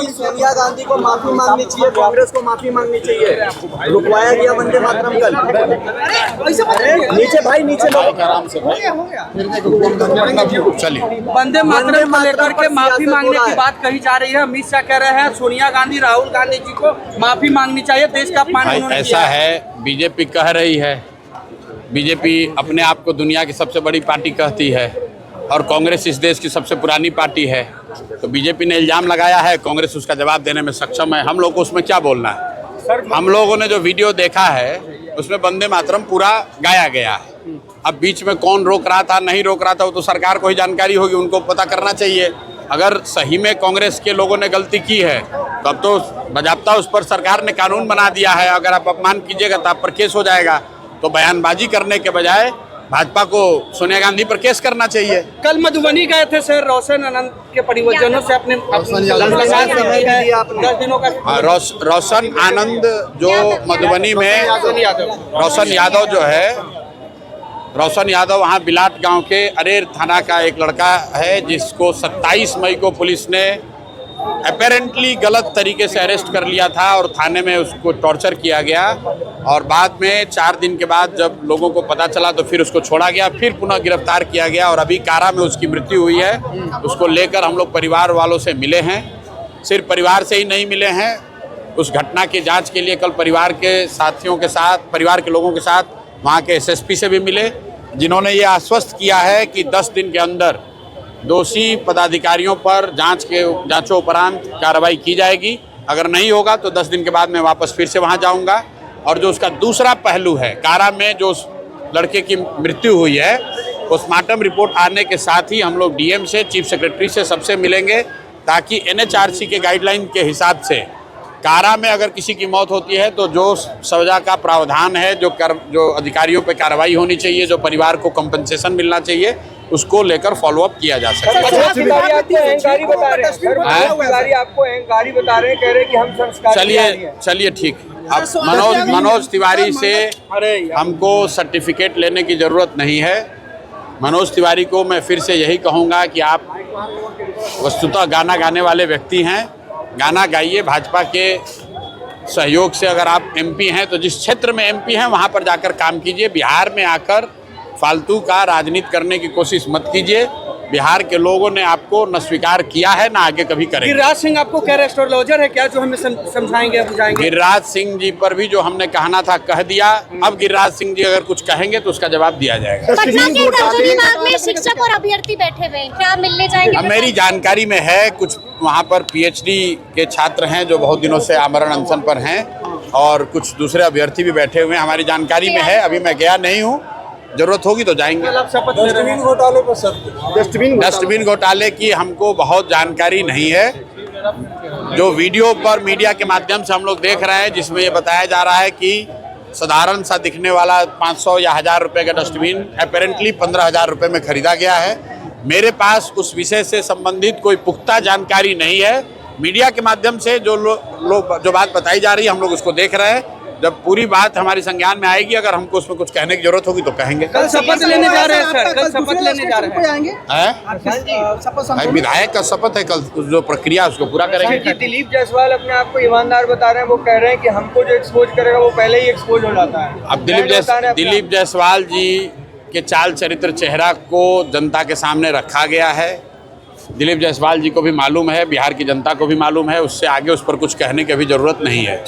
सोनिया गांधी को माफी मांगनी चाहिए, कांग्रेस को माफी मांगनी चाहिए। रुकवाया गया वंदे मातरम कल। नीचे भाई, नीचे आराम से। चलिए, वंदे मातरम को लेकर के माफी मांगने की बात कही जा रही है। अमित शाह कह रहे हैं सोनिया गांधी, राहुल गांधी जी को माफी मांगनी चाहिए, देश का अपमान। ऐसा है, बीजेपी कह रही है, बीजेपी अपने आप को दुनिया की सबसे बड़ी पार्टी कहती है और कांग्रेस इस देश की सबसे पुरानी पार्टी है। तो बीजेपी ने इल्ज़ाम लगाया है, कांग्रेस उसका जवाब देने में सक्षम है। हम लोग को उसमें क्या बोलना है? हम लोगों ने जो वीडियो देखा है उसमें वंदे मातरम पूरा गाया गया है। अब बीच में कौन रोक रहा था, नहीं रोक रहा था, वो तो सरकार को ही जानकारी होगी, उनको पता करना चाहिए। अगर सही में कांग्रेस के लोगों ने गलती की है तो अब तो बाज़ाब्ता उस पर सरकार ने कानून बना दिया है। अगर आप अपमान कीजिएगा तो आप पर केस हो जाएगा। तो बयानबाजी करने के बजाय भाजपा को सोनिया गांधी पर केस करना चाहिए। कल मधुबनी गए थे सर, रोशन आनंद के परिवारजनों से अपने 10 दिनों का। रोशन आनंद जो मधुबनी में, रोशन यादव वहाँ बिलाट गांव के अरेर थाना का एक लड़का है जिसको 27 मई को पुलिस ने अपेरेंटली गलत तरीके से अरेस्ट कर लिया था और थाने में उसको टॉर्चर किया गया। और बाद में 4 दिन के बाद जब लोगों को पता चला तो फिर उसको छोड़ा गया, फिर पुनः गिरफ्तार किया गया और अभी कारा में उसकी मृत्यु हुई है। उसको लेकर हम लोग परिवार वालों से मिले हैं। सिर्फ परिवार से ही नहीं मिले हैं, उस घटना की जांच के लिए कल परिवार के साथियों के साथ, परिवार के लोगों के साथ वहाँ के एसएसपी से भी मिले, जिन्होंने ये आश्वस्त किया है कि 10 दिन के अंदर दोषी पदाधिकारियों पर जांचों उपरांत कार्रवाई की जाएगी। अगर नहीं होगा तो 10 दिन के बाद मैं वापस फिर से वहां जाऊंगा। और जो उसका दूसरा पहलू है, कारा में जो उस लड़के की मृत्यु हुई है, पोस्टमार्टम रिपोर्ट आने के साथ ही हम लोग डीएम से, चीफ सेक्रेटरी से, सबसे मिलेंगे ताकि एनएचआरसी के गाइडलाइन के हिसाब से कारा में अगर किसी की मौत होती है तो जो सजा का प्रावधान है, जो अधिकारियों पर कार्रवाई होनी चाहिए, जो परिवार को कंपनसेशन मिलना चाहिए, उसको लेकर फॉलोअप किया जा सकता है। चलिए ठीक। अब मनोज तिवारी से हमको सर्टिफिकेट लेने की ज़रूरत नहीं है। मनोज तिवारी को मैं फिर से यही कहूँगा कि आप वस्तुतः गाना गाने वाले व्यक्ति हैं, गाना गाइए। भाजपा के सहयोग से अगर आप एमपी हैं तो जिस क्षेत्र में एमपी हैं वहाँ पर जाकर काम कीजिए। बिहार में आकर फालतू का राजनीति करने की कोशिश मत कीजिए। बिहार के लोगों ने आपको न स्वीकार किया है, न आगे कभी करेंगे। गिरिराज सिंह आपको क्या एस्ट्रोलॉजर है क्या, जो हमें समझाएंगे, बुझाएंगे? गिरिराज सिंह जी पर भी जो हमने कहना था कह दिया। अब गिरिराज सिंह जी अगर कुछ कहेंगे तो उसका जवाब दिया जाएगा। पटना के विभाग में शिक्षक और अभ्यर्थी बैठे हुए हैं, क्या मिलने जाएंगे? अब मेरी जानकारी में है कुछ वहाँ पर पीएचडी के छात्र हैं जो बहुत दिनों से आमरण अनशन पर हैं और कुछ दूसरे अभ्यर्थी भी बैठे हुए हैं, हमारी जानकारी में है। अभी मैं गया नहीं हूँ, जरूरत होगी तो जाएंगे। डस्टबिन घोटाले की हमको बहुत जानकारी नहीं है। जो वीडियो पर मीडिया के माध्यम से हम लोग देख रहे हैं जिसमें ये बताया जा रहा है कि साधारण सा दिखने वाला 500 या 1000 रुपये का डस्टबिन अपेरेंटली 15,000 रुपये में खरीदा गया है। मेरे पास उस विषय से संबंधित कोई पुख्ता जानकारी नहीं है। मीडिया के माध्यम से जो बात बताई जा रही है हम लोग उसको देख रहे हैं। जब पूरी बात हमारी संज्ञान में आएगी, अगर हमको उसमें कुछ कहने की जरूरत होगी तो कहेंगे। कल शपथ लेने जा रहे हैं सर, कल शपथ लेने जा रहे हैं। विधायक का शपथ है, कल जो प्रक्रिया उसको पूरा करेंगे। दिलीप जायसवाल अपने आप को ईमानदार बता रहे हैं, वो कह रहे हैं कि हमको जो एक्सपोज करेगा वो पहले ही एक्सपोज हो जाता है। अब दिलीप जायसवाल जी के चाल चरित्र चेहरा को जनता के सामने रखा गया है। दिलीप जायसवाल जी को भी मालूम है, बिहार की जनता को भी मालूम है, उससे आगे उस पर कुछ कहने की अभी जरूरत नहीं है।